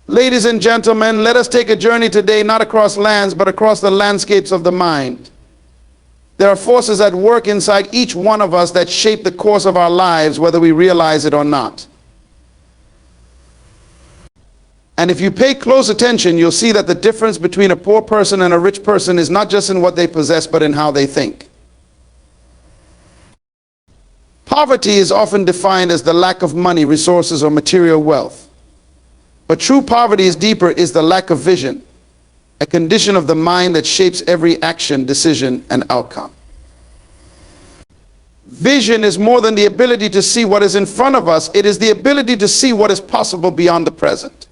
Ladies and gentlemen, let us take a journey today not across lands, but across the landscapes of the mind. There are forces at work inside each one of us that shape the course of our lives, whether we realize it or not. And if you pay close attention, you'll see that the difference between a poor person and a rich person is not just in what they possess, but in how they think. Poverty is often defined as the lack of money, resources, or material wealth. But true poverty is deeper, is the lack of vision, a condition of the mind that shapes every action, decision, and outcome. Vision is more than the ability to see what is in front of us. It is the ability to see what is possible beyond the present.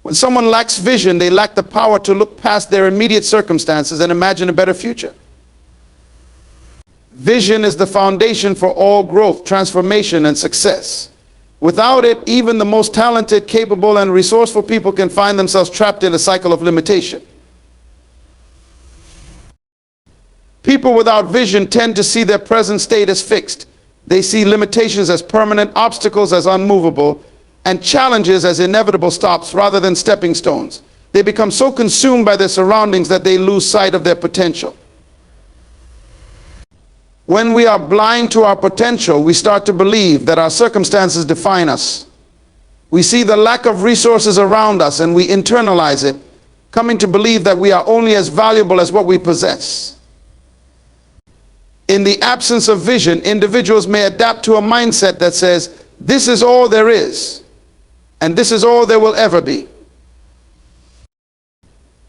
When someone lacks vision, they lack the power to look past their immediate circumstances and imagine a better future. Vision is the foundation for all growth, transformation, and success. Without it, even the most talented, capable, and resourceful people can find themselves trapped in a cycle of limitation. People without vision tend to see their present state as fixed. They see limitations as permanent, obstacles as unmovable, and challenges as inevitable stops rather than stepping stones. They become so consumed by their surroundings that they lose sight of their potential. When we are blind to our potential, we start to believe that our circumstances define us. We see the lack of resources around us and we internalize it, coming to believe that we are only as valuable as what we possess. In the absence of vision, individuals may adapt to a mindset that says, this is all there is, and this is all there will ever be.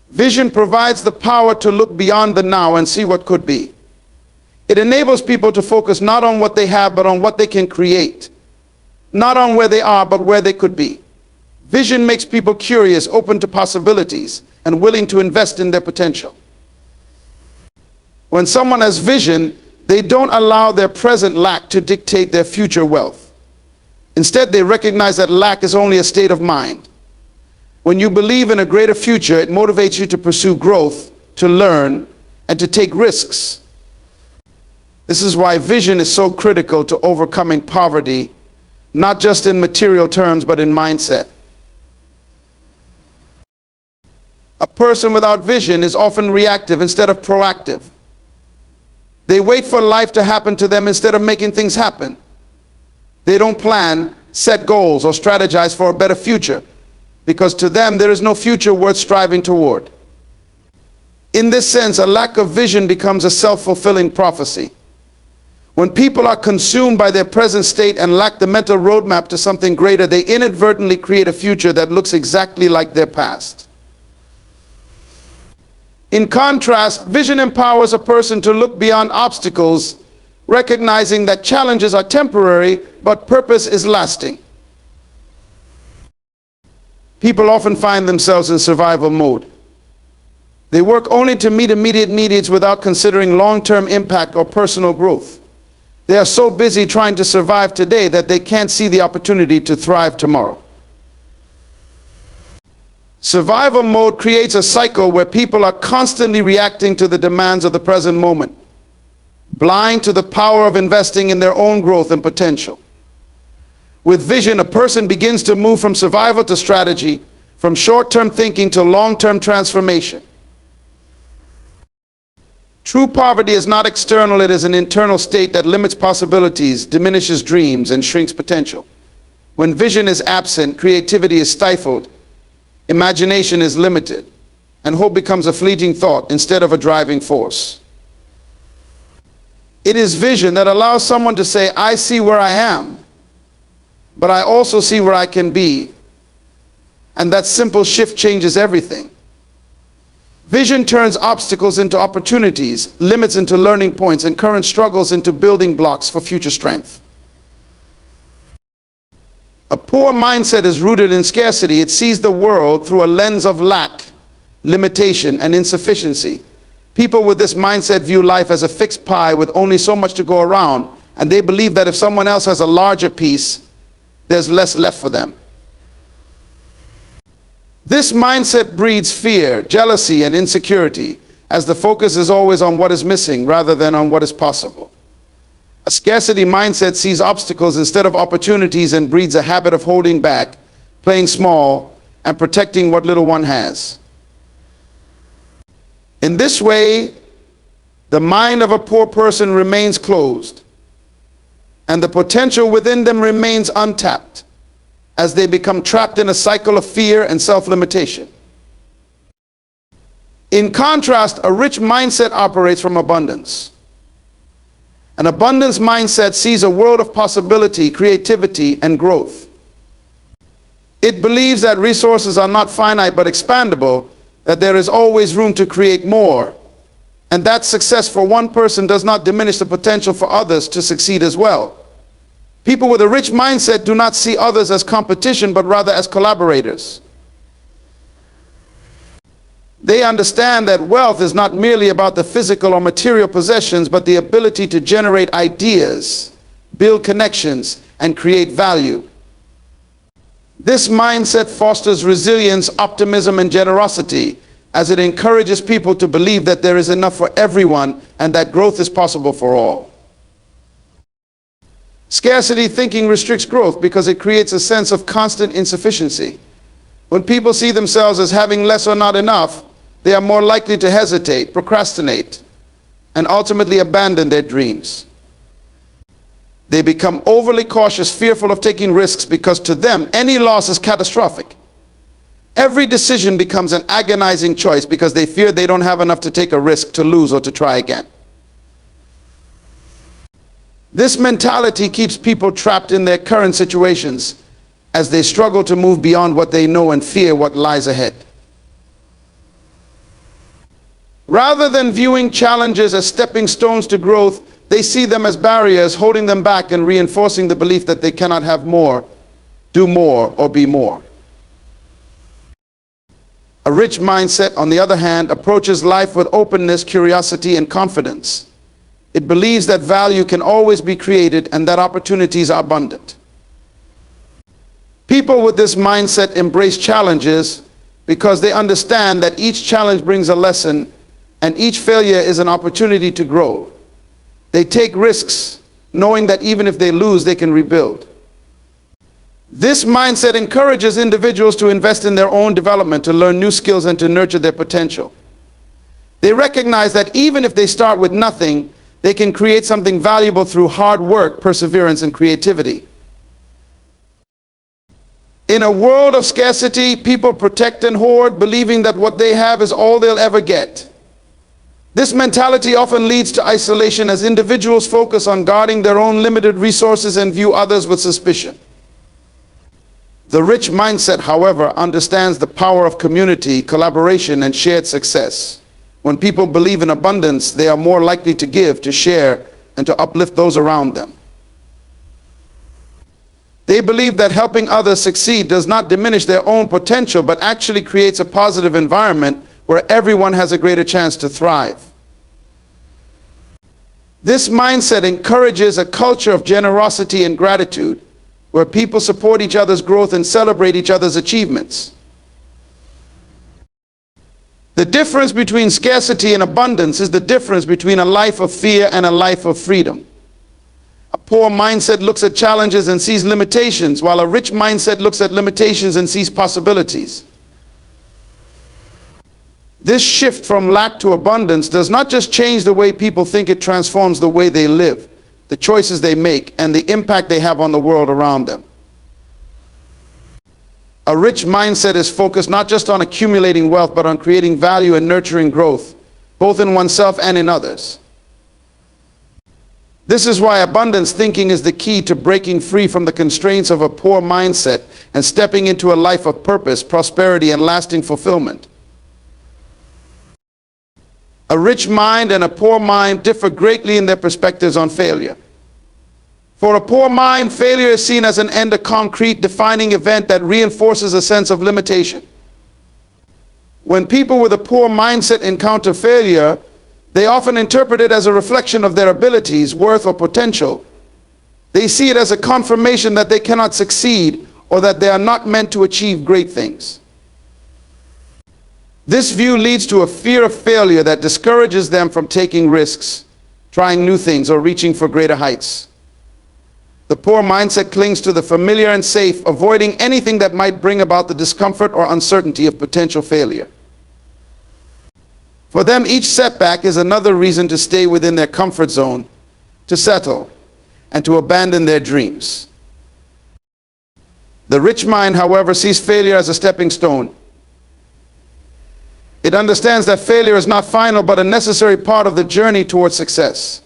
Vision provides the power to look beyond the now and see what could be. It enables people to focus not on what they have, but on what they can create. Not on where they are, but where they could be. Vision makes people curious, open to possibilities, and willing to invest in their potential. When someone has vision, they don't allow their present lack to dictate their future wealth. Instead, they recognize that lack is only a state of mind. When you believe in a greater future, it motivates you to pursue growth, to learn, and to take risks. This is why vision is so critical to overcoming poverty, not just in material terms, but in mindset. A person without vision is often reactive instead of proactive. They wait for life to happen to them instead of making things happen. They don't plan, set goals, or strategize for a better future, because to them there is no future worth striving toward. In this sense, a lack of vision becomes a self-fulfilling prophecy. When people are consumed by their present state and lack the mental roadmap to something greater, they inadvertently create a future that looks exactly like their past. In contrast, vision empowers a person to look beyond obstacles, recognizing that challenges are temporary, but purpose is lasting. People often find themselves in survival mode. They work only to meet immediate needs without considering long-term impact or personal growth. They are so busy trying to survive today that they can't see the opportunity to thrive tomorrow. Survival mode creates a cycle where people are constantly reacting to the demands of the present moment, blind to the power of investing in their own growth and potential. With vision, a person begins to move from survival to strategy, from short-term thinking to long-term transformation. True poverty is not external, it is an internal state that limits possibilities, diminishes dreams, and shrinks potential. When vision is absent, creativity is stifled, imagination is limited, and hope becomes a fleeting thought instead of a driving force. It is vision that allows someone to say, I see where I am, but I also see where I can be. And that simple shift changes everything. Vision turns obstacles into opportunities, limits into learning points, and current struggles into building blocks for future strength. A poor mindset is rooted in scarcity. It sees the world through a lens of lack, limitation, and insufficiency. People with this mindset view life as a fixed pie with only so much to go around, and they believe that if someone else has a larger piece, there's less left for them. This mindset breeds fear, jealousy, and insecurity, as the focus is always on what is missing rather than on what is possible. A scarcity mindset sees obstacles instead of opportunities and breeds a habit of holding back, playing small, and protecting what little one has. In this way, the mind of a poor person remains closed, and the potential within them remains untapped as they become trapped in a cycle of fear and self-limitation. In contrast, a rich mindset operates from abundance. An abundance mindset sees a world of possibility, creativity, and growth. It believes that resources are not finite but expandable, that there is always room to create more, and that success for one person does not diminish the potential for others to succeed as well. People with a rich mindset do not see others as competition, but rather as collaborators. They understand that wealth is not merely about the physical or material possessions, but the ability to generate ideas, build connections, and create value. This mindset fosters resilience, optimism, and generosity, as it encourages people to believe that there is enough for everyone and that growth is possible for all. Scarcity thinking restricts growth because it creates a sense of constant insufficiency. When people see themselves as having less or not enough, they are more likely to hesitate, procrastinate, and ultimately abandon their dreams. They become overly cautious, fearful of taking risks, because to them, any loss is catastrophic. Every decision becomes an agonizing choice because they fear they don't have enough to take a risk, to lose, or to try again. This mentality keeps people trapped in their current situations as they struggle to move beyond what they know and fear what lies ahead. Rather than viewing challenges as stepping stones to growth, they see them as barriers holding them back and reinforcing the belief that they cannot have more, do more, or be more. A rich mindset, on the other hand, approaches life with openness, curiosity, and confidence. It believes that value can always be created and that opportunities are abundant. People with this mindset embrace challenges because they understand that each challenge brings a lesson and each failure is an opportunity to grow. They take risks, knowing that even if they lose, they can rebuild. This mindset encourages individuals to invest in their own development, to learn new skills, and to nurture their potential. They recognize that even if they start with nothing, they can create something valuable through hard work, perseverance, and creativity. In a world of scarcity, people protect and hoard, believing that what they have is all they'll ever get. This mentality often leads to isolation as individuals focus on guarding their own limited resources and view others with suspicion. The rich mindset, however, understands the power of community, collaboration, and shared success. When people believe in abundance, they are more likely to give, to share, and to uplift those around them. They believe that helping others succeed does not diminish their own potential, but actually creates a positive environment where everyone has a greater chance to thrive. This mindset encourages a culture of generosity and gratitude, where people support each other's growth and celebrate each other's achievements. The difference between scarcity and abundance is the difference between a life of fear and a life of freedom. A poor mindset looks at challenges and sees limitations, while a rich mindset looks at limitations and sees possibilities. This shift from lack to abundance does not just change the way people think, it transforms the way they live, the choices they make, and the impact they have on the world around them. A rich mindset is focused not just on accumulating wealth, but on creating value and nurturing growth, both in oneself and in others. This is why abundance thinking is the key to breaking free from the constraints of a poor mindset and stepping into a life of purpose, prosperity, and lasting fulfillment. A rich mind and a poor mind differ greatly in their perspectives on failure. For a poor mind, failure is seen as an end, a concrete, defining event that reinforces a sense of limitation. When people with a poor mindset encounter failure, they often interpret it as a reflection of their abilities, worth, or potential. They see it as a confirmation that they cannot succeed or that they are not meant to achieve great things. This view leads to a fear of failure that discourages them from taking risks, trying new things, or reaching for greater heights. The poor mindset clings to the familiar and safe, avoiding anything that might bring about the discomfort or uncertainty of potential failure. For them, each setback is another reason to stay within their comfort zone, to settle, and to abandon their dreams. The rich mind, however, sees failure as a stepping stone. It understands that failure is not final, but a necessary part of the journey towards success.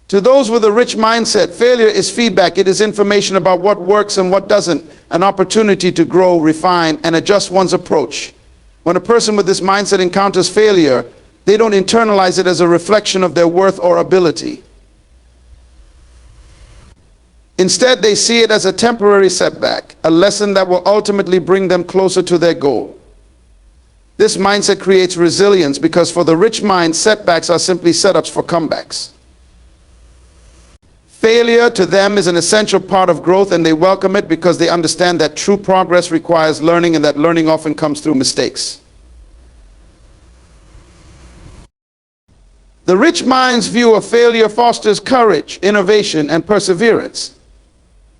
To those with a rich mindset, failure is feedback. It is information about what works and what doesn't, an opportunity to grow, refine, and adjust one's approach. When a person with this mindset encounters failure, they don't internalize it as a reflection of their worth or ability. Instead, they see it as a temporary setback, a lesson that will ultimately bring them closer to their goal. This mindset creates resilience because for the rich mind, setbacks are simply setups for comebacks. Failure to them is an essential part of growth, and they welcome it because they understand that true progress requires learning, and that learning often comes through mistakes. The rich mind's view of failure fosters courage, innovation, and perseverance.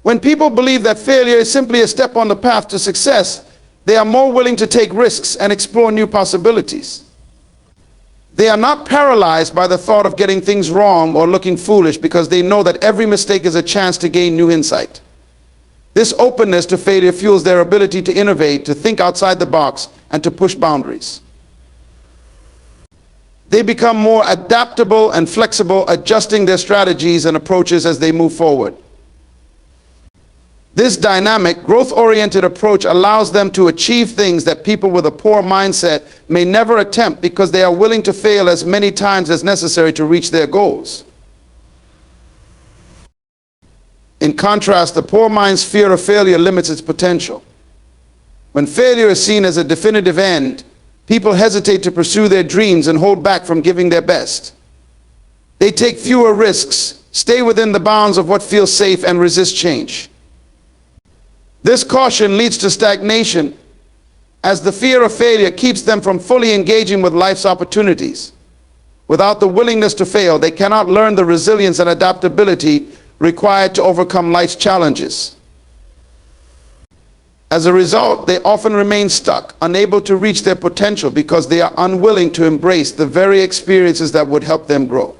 When people believe that failure is simply a step on the path to success, they are more willing to take risks and explore new possibilities. They are not paralyzed by the thought of getting things wrong or looking foolish, because they know that every mistake is a chance to gain new insight. This openness to failure fuels their ability to innovate, to think outside the box, and to push boundaries. They become more adaptable and flexible, adjusting their strategies and approaches as they move forward. This dynamic, growth-oriented approach allows them to achieve things that people with a poor mindset may never attempt, because they are willing to fail as many times as necessary to reach their goals. In contrast, the poor mind's fear of failure limits its potential. When failure is seen as a definitive end, people hesitate to pursue their dreams and hold back from giving their best. They take fewer risks, stay within the bounds of what feels safe, and resist change. This caution leads to stagnation, as the fear of failure keeps them from fully engaging with life's opportunities. Without the willingness to fail, they cannot learn the resilience and adaptability required to overcome life's challenges. As a result, they often remain stuck, unable to reach their potential, because they are unwilling to embrace the very experiences that would help them grow.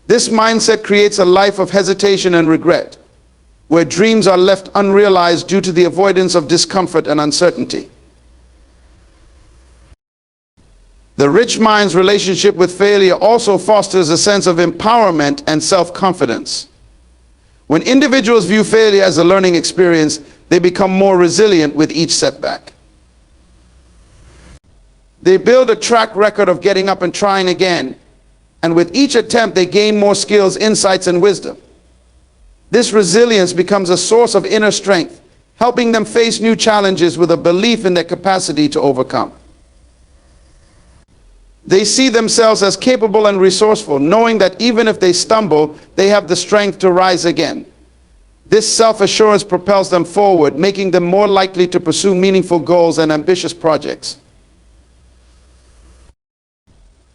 This mindset creates a life of hesitation and regret, where dreams are left unrealized due to the avoidance of discomfort and uncertainty. The rich mind's relationship with failure also fosters a sense of empowerment and self-confidence. When individuals view failure as a learning experience, they become more resilient with each setback. They build a track record of getting up and trying again, and with each attempt they gain more skills, insights, and wisdom. This resilience becomes a source of inner strength, helping them face new challenges with a belief in their capacity to overcome. They see themselves as capable and resourceful, knowing that even if they stumble, they have the strength to rise again. This self-assurance propels them forward, making them more likely to pursue meaningful goals and ambitious projects.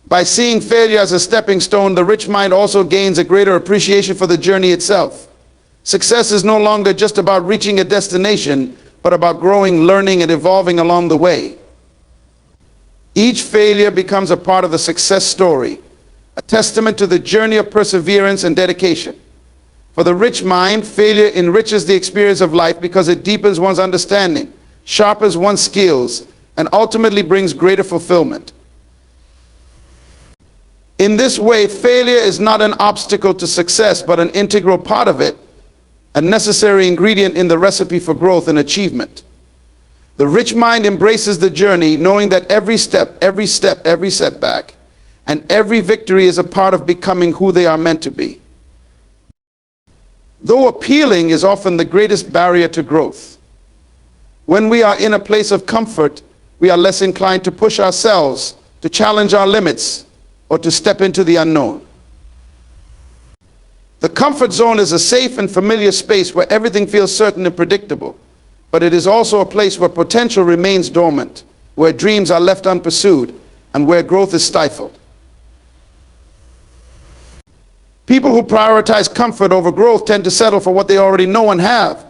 By seeing failure as a stepping stone, the rich mind also gains a greater appreciation for the journey itself. Success is no longer just about reaching a destination, but about growing, learning, and evolving along the way. Each failure becomes a part of the success story, a testament to the journey of perseverance and dedication. For the rich mind, failure enriches the experience of life because it deepens one's understanding, sharpens one's skills, and ultimately brings greater fulfillment. In this way, failure is not an obstacle to success, but an integral part of it, a necessary ingredient in the recipe for growth and achievement. The rich mind embraces the journey, knowing that every step, every setback, and every victory is a part of becoming who they are meant to be. Though appealing is often the greatest barrier to growth, when we are in a place of comfort, we are less inclined to push ourselves, to challenge our limits, or to step into the unknown. The comfort zone is a safe and familiar space where everything feels certain and predictable, but it is also a place where potential remains dormant, where dreams are left unpursued, and where growth is stifled. People who prioritize comfort over growth tend to settle for what they already know and have,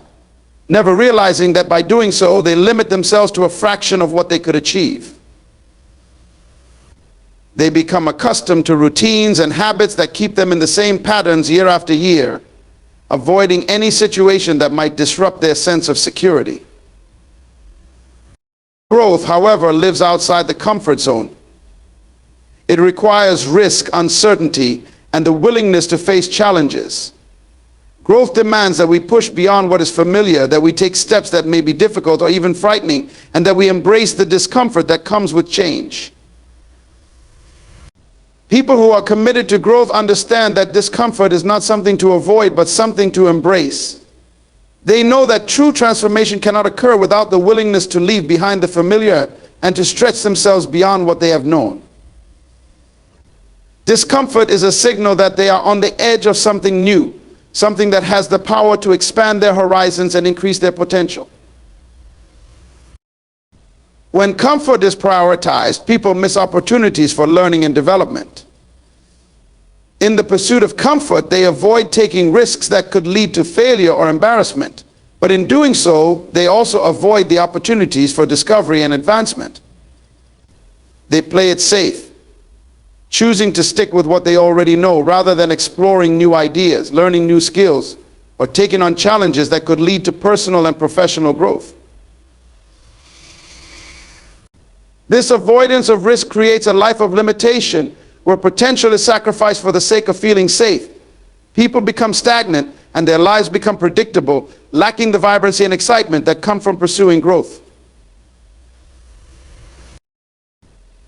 never realizing that by doing so, they limit themselves to a fraction of what they could achieve. They become accustomed to routines and habits that keep them in the same patterns year after year, avoiding any situation that might disrupt their sense of security. Growth, however, lives outside the comfort zone. It requires risk, uncertainty, and the willingness to face challenges. Growth demands that we push beyond what is familiar, that we take steps that may be difficult or even frightening, and that we embrace the discomfort that comes with change. People who are committed to growth understand that discomfort is not something to avoid, but something to embrace. They know that true transformation cannot occur without the willingness to leave behind the familiar and to stretch themselves beyond what they have known. Discomfort is a signal that they are on the edge of something new, something that has the power to expand their horizons and increase their potential. When comfort is prioritized, people miss opportunities for learning and development. In the pursuit of comfort, they avoid taking risks that could lead to failure or embarrassment. But in doing so, they also avoid the opportunities for discovery and advancement. They play it safe, choosing to stick with what they already know rather than exploring new ideas, learning new skills, or taking on challenges that could lead to personal and professional growth. This avoidance of risk creates a life of limitation where potential is sacrificed for the sake of feeling safe. People become stagnant and their lives become predictable, lacking the vibrancy and excitement that come from pursuing growth.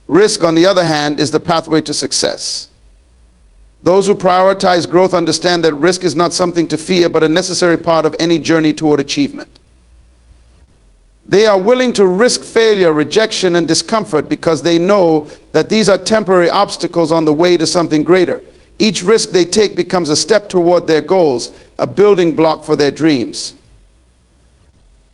Risk, on the other hand, is the pathway to success. Those who prioritize growth understand that risk is not something to fear, but a necessary part of any journey toward achievement. They are willing to risk failure, rejection, and discomfort because they know that these are temporary obstacles on the way to something greater. Each risk they take becomes a step toward their goals, a building block for their dreams.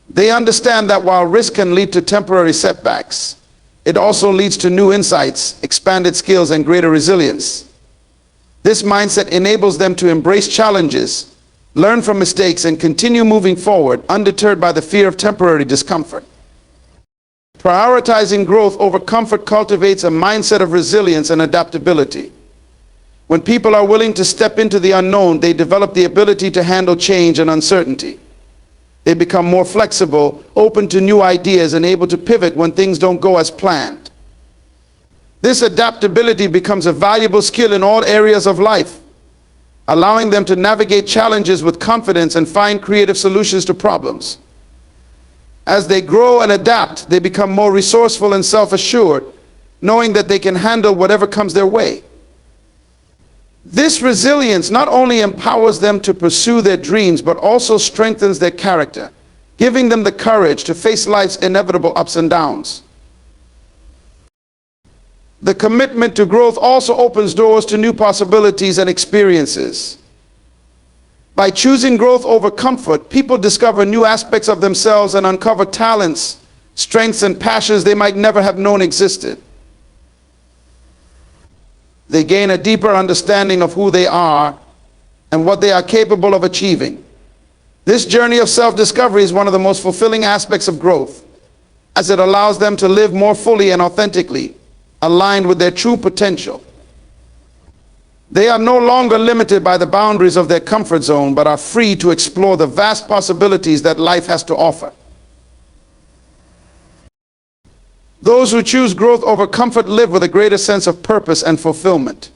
They understand that while risk can lead to temporary setbacks, it also leads to new insights, expanded skills, and greater resilience. This mindset enables them to embrace challenges, learn from mistakes, and continue moving forward, undeterred by the fear of temporary discomfort. Prioritizing growth over comfort cultivates a mindset of resilience and adaptability. When people are willing to step into the unknown, they develop the ability to handle change and uncertainty. They become more flexible, open to new ideas, and able to pivot when things don't go as planned. This adaptability becomes a valuable skill in all areas of life, allowing them to navigate challenges with confidence and find creative solutions to problems. As they grow and adapt, they become more resourceful and self-assured, knowing that they can handle whatever comes their way. This resilience not only empowers them to pursue their dreams, but also strengthens their character, giving them the courage to face life's inevitable ups and downs. The commitment to growth also opens doors to new possibilities and experiences. By choosing growth over comfort, people discover new aspects of themselves and uncover talents, strengths, and passions they might never have known existed. They gain a deeper understanding of who they are and what they are capable of achieving. This journey of self-discovery is one of the most fulfilling aspects of growth, as it allows them to live more fully and authentically, aligned with their true potential. They are no longer limited by the boundaries of their comfort zone, but are free to explore the vast possibilities that life has to offer. Those who choose growth over comfort live with a greater sense of purpose and fulfillment.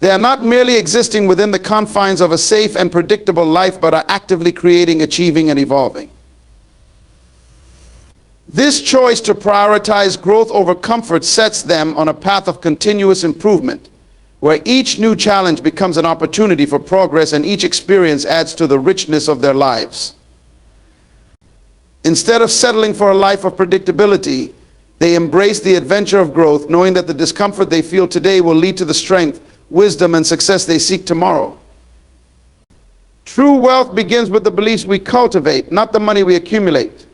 They are not merely existing within the confines of a safe and predictable life, but are actively creating, achieving, and evolving. This choice to prioritize growth over comfort sets them on a path of continuous improvement, where each new challenge becomes an opportunity for progress and each experience adds to the richness of their lives. Instead of settling for a life of predictability, they embrace the adventure of growth, knowing that the discomfort they feel today will lead to the strength, wisdom, and success they seek tomorrow. True wealth begins with the beliefs we cultivate, not the money we accumulate.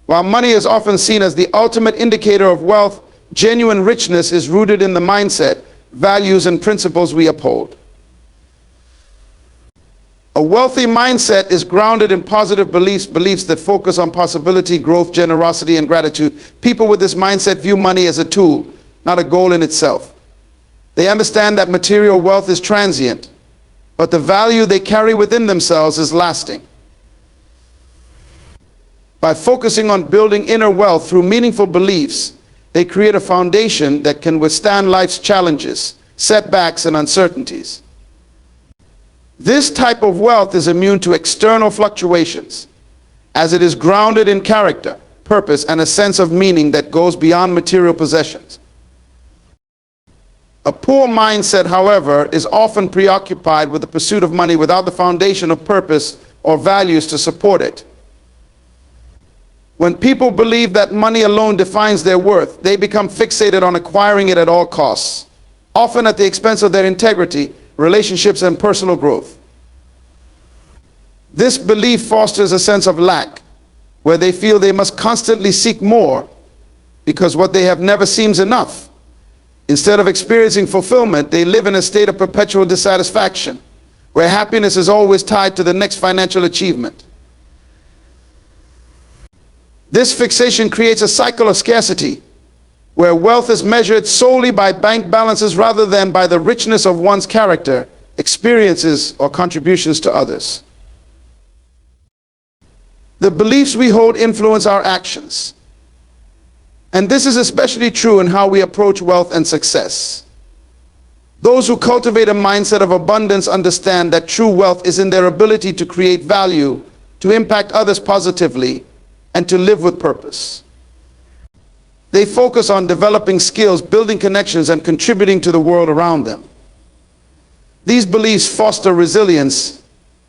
While money is often seen as the ultimate indicator of wealth, genuine richness is rooted in the mindset, values, and principles we uphold. A wealthy mindset is grounded in positive beliefs that focus on possibility, growth, generosity, and gratitude. People with this mindset view money as a tool, not a goal in itself. They understand that material wealth is transient, but the value they carry within themselves is lasting. By focusing on building inner wealth through meaningful beliefs, they create a foundation that can withstand life's challenges, setbacks, and uncertainties. This type of wealth is immune to external fluctuations, as it is grounded in character, purpose, and a sense of meaning that goes beyond material possessions. A poor mindset, however, is often preoccupied with the pursuit of money without the foundation of purpose or values to support it. When people believe that money alone defines their worth, they become fixated on acquiring it at all costs, often at the expense of their integrity, relationships, and personal growth. This belief fosters a sense of lack, where they feel they must constantly seek more because what they have never seems enough. Instead of experiencing fulfillment, they live in a state of perpetual dissatisfaction, where happiness is always tied to the next financial achievement. This fixation creates a cycle of scarcity, where wealth is measured solely by bank balances rather than by the richness of one's character, experiences, or contributions to others. The beliefs we hold influence our actions. And this is especially true in how we approach wealth and success. Those who cultivate a mindset of abundance understand that true wealth is in their ability to create value, to impact others positively, and to live with purpose. They focus on developing skills, building connections, and contributing to the world around them. These beliefs foster resilience,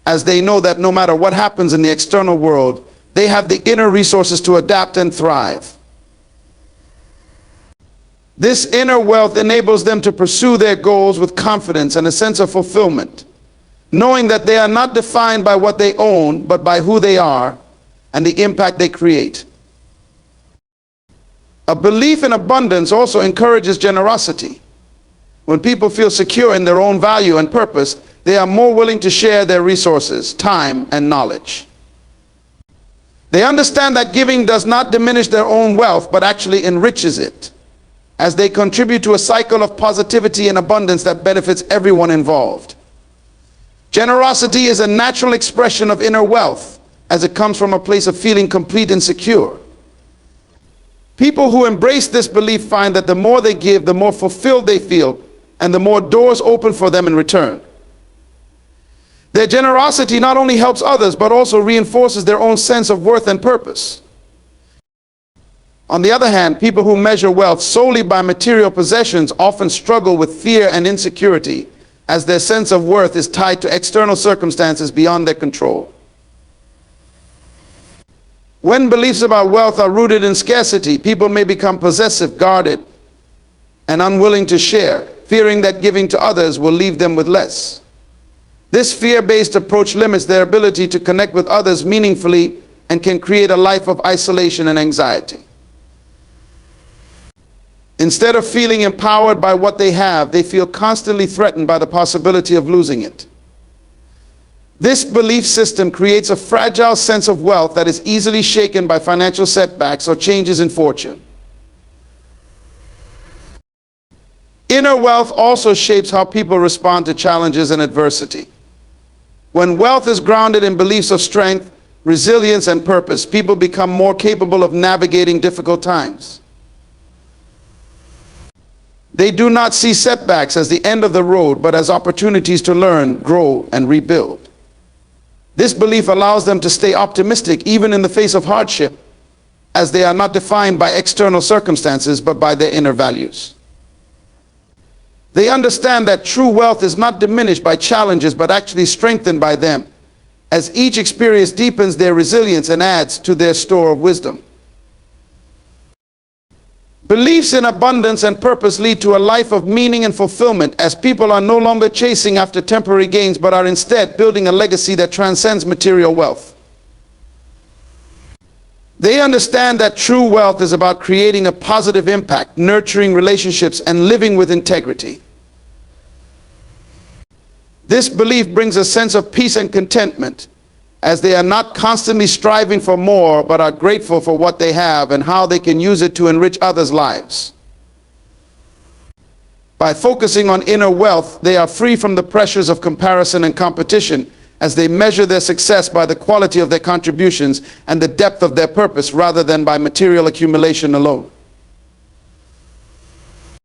as they know that no matter what happens in the external world, they have the inner resources to adapt and thrive. This inner wealth enables them to pursue their goals with confidence and a sense of fulfillment, knowing that they are not defined by what they own, but by who they are and the impact they create. A belief in abundance also encourages generosity. When people feel secure in their own value and purpose, they are more willing to share their resources, time, and knowledge. They understand that giving does not diminish their own wealth, but actually enriches it, as they contribute to a cycle of positivity and abundance that benefits everyone involved. Generosity is a natural expression of inner wealth, as it comes from a place of feeling complete and secure. People who embrace this belief find that the more they give, the more fulfilled they feel, and the more doors open for them in return. Their generosity not only helps others, but also reinforces their own sense of worth and purpose. On the other hand, people who measure wealth solely by material possessions often struggle with fear and insecurity, as their sense of worth is tied to external circumstances beyond their control. When beliefs about wealth are rooted in scarcity, people may become possessive, guarded, and unwilling to share, fearing that giving to others will leave them with less. This fear-based approach limits their ability to connect with others meaningfully and can create a life of isolation and anxiety. Instead of feeling empowered by what they have, they feel constantly threatened by the possibility of losing it. This belief system creates a fragile sense of wealth that is easily shaken by financial setbacks or changes in fortune. Inner wealth also shapes how people respond to challenges and adversity. When wealth is grounded in beliefs of strength, resilience, and purpose, people become more capable of navigating difficult times. They do not see setbacks as the end of the road, but as opportunities to learn, grow, and rebuild. This belief allows them to stay optimistic even in the face of hardship, as they are not defined by external circumstances, but by their inner values. They understand that true wealth is not diminished by challenges, but actually strengthened by them, as each experience deepens their resilience and adds to their store of wisdom. Beliefs in abundance and purpose lead to a life of meaning and fulfillment, as people are no longer chasing after temporary gains, but are instead building a legacy that transcends material wealth. They understand that true wealth is about creating a positive impact, nurturing relationships, and living with integrity. This belief brings a sense of peace and contentment, as they are not constantly striving for more, but are grateful for what they have and how they can use it to enrich others' lives. By focusing on inner wealth, they are free from the pressures of comparison and competition, as they measure their success by the quality of their contributions and the depth of their purpose rather than by material accumulation alone.